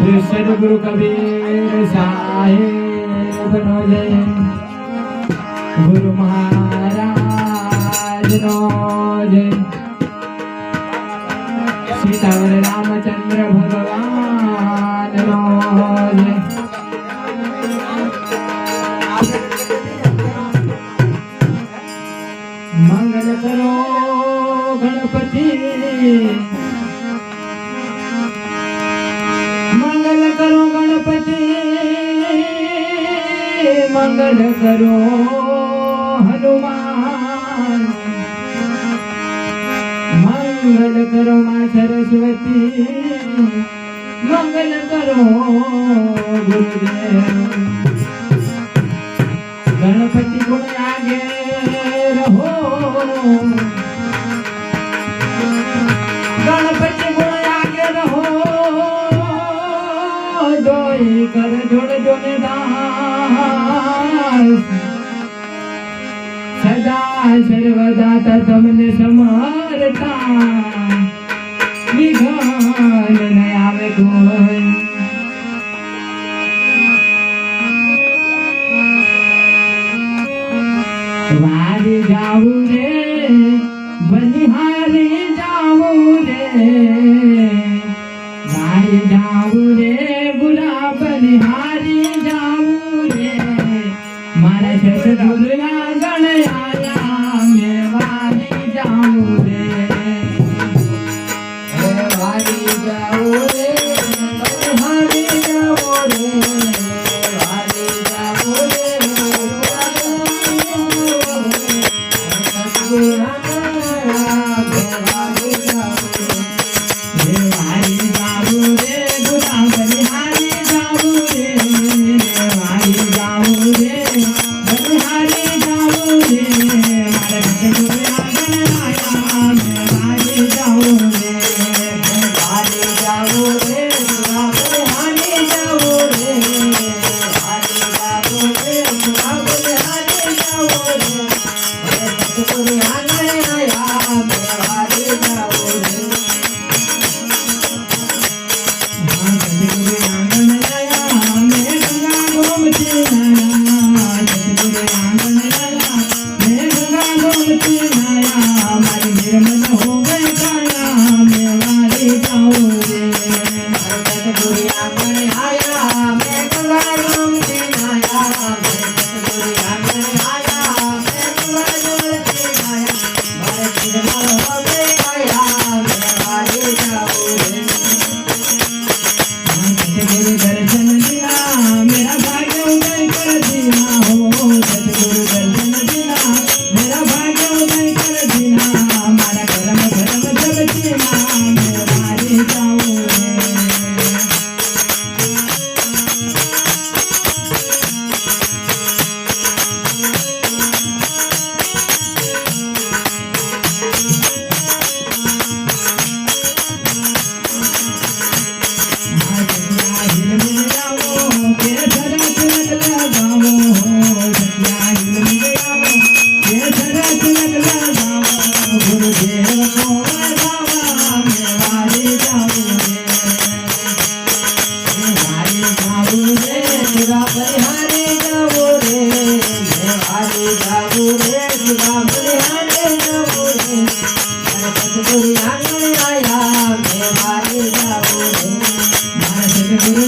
सदगुरु कबीर साहेब नो जय, गुरु महाराज नो जय, सीतावर रामचंद्र भगवान नो जय। मंगल करो गणपति, मंगल करो गणपति, मंगल करो हनुमान, मंगल करो मां सरस्वती, मंगल करो गुरुदेव। गणपति गुण आगे रहो, गणपति गुण आगे रहो, दोई कर जोड़ जोने दास, सदा सर्वदा तमने समरता, विघ्न न आवे कोई। वारी जाऊ रे बनिहारी जाऊ रे, वारी जाऊ रे बुरा बनिहारी जाऊ रे, मारे सतगुरु आंगण आया मैं वारी जाऊ रे, वारी जाऊ रे बनिहारी जाऊ रे, वारी जाऊ रे गुरु